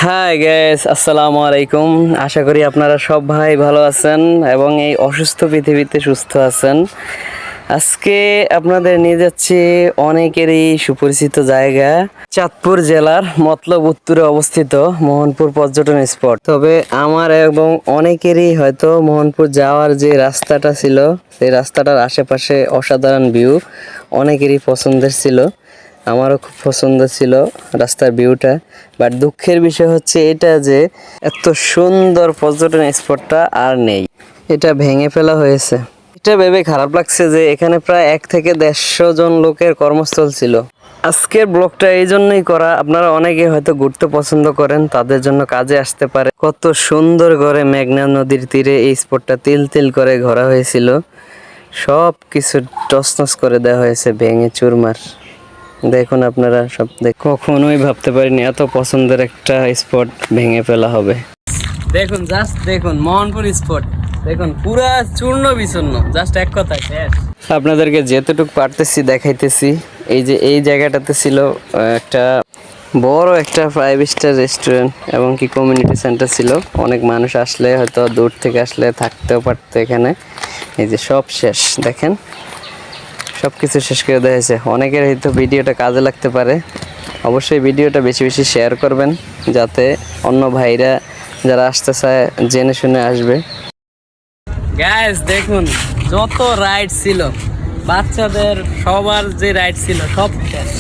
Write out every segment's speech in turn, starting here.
Hi guys, আসসালামু আলাইকুম। আশা করি আপনারা সব ভাই ভালো আছেন এবং এই অসুস্থ পৃথিবীতে সুস্থ আছেন। আজকে আপনাদের নিয়ে যাচ্ছি অনেকেরই সুপরিচিত জায়গা, চাঁদপুর জেলার মতলব উত্তরে অবস্থিত মোহনপুর পর্যটন স্পট। তবে আমার এবং অনেকেরই হয়তো মোহনপুর যাওয়ার যে রাস্তাটা ছিল, সেই রাস্তাটার আশেপাশে অসাধারণ ভিউ অনেকেরই পছন্দের ছিল। আমারও খুব পছন্দ ছিল রাস্তার ভিউটা। বাট দুঃখের বিষয় হচ্ছে এটা যে এত সুন্দর পর্যটন স্পটটা আর নেই, এটা ভেঙে ফেলা হয়েছে। এটা ভেবে খারাপ লাগছে যে এখানে প্রায় 1 থেকে 150 জন লোকের কর্মস্থল ছিল। আজকের ব্লগটা এই জন্যই করা, আপনারা অনেকে হয়তো ঘুরতে পছন্দ করেন, তাদের জন্য কাজে আসতে পারে। কত সুন্দর করে মেঘনা নদীর তীরে এই স্পটটা তিল তিল করে ঘোরা হয়েছিল, সব কিছু টসনস করে দেওয়া হয়েছে, ভেঙে চুরমার। দেখুন আপনারা সব কখনোই ভাবতে পারিনি এত পছন্দের একটা স্পট ভেঙে ফেলা হবে। দেখুন, জাস্ট দেখুন মোহনপুর স্পট, দেখুন পুরা চূর্ণ বিচূর্ণ, জাস্ট এক কথায় শেষ। আপনাদেরকে যেতটুকু পারতেছি দেখাইতেছি। এই যে এই জায়গাটাতে ছিল একটা বড় একটা 5 স্টার রেস্টুরেন্ট এবং কি কমিউনিটি সেন্টার ছিল। অনেক মানুষ আসলে হয়তো দূর থেকে আসলে থাকতেও পারতো এখানে। এই যে সব শেষ, দেখেন সব কিছু শেষ করে দেওয়া হয়েছে। অনেকের হয়তো ভিডিওটা কাজে লাগতে পারে, অবশ্যই ভিডিওটা বেশি বেশি শেয়ার করবেন যাতে অন্য ভাইরা যারা আসতে চায় জেনে শুনে আসবে। গাইস দেখুন, যত রাইড ছিল বাচ্চাদের সবার যে রাইড ছিল সব শেষ।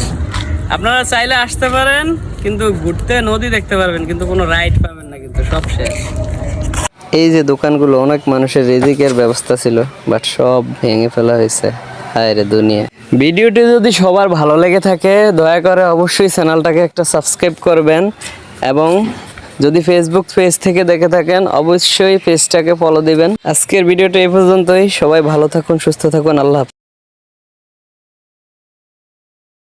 আপনারা চাইলে আসতে পারেন, কিন্তু ঘুরতে নদী দেখতে পারবেন, কিন্তু কোনো রাইড পাবেন না, কিন্তু সব শেষ। এই যে দোকানগুলো অনেক মানুষের রিজিকের ব্যবস্থা ছিল, বাট সব ভেঙে ফেলা হয়েছে। হায় রে দুনিয়া। ভিডিওটি যদি সবার ভালো লেগে থাকে দয়া করে অবশ্যই চ্যানেলটাকে একটা সাবস্ক্রাইব করবেন, এবং যদি ফেসবুক পেজ থেকে দেখে থাকেন অবশ্যই পেজটাকে ফলো দিবেন। আজকের ভিডিওটা এই পর্যন্তই। সবাই ভালো থাকুন, সুস্থ থাকুন, আল্লাহ হাফেজ।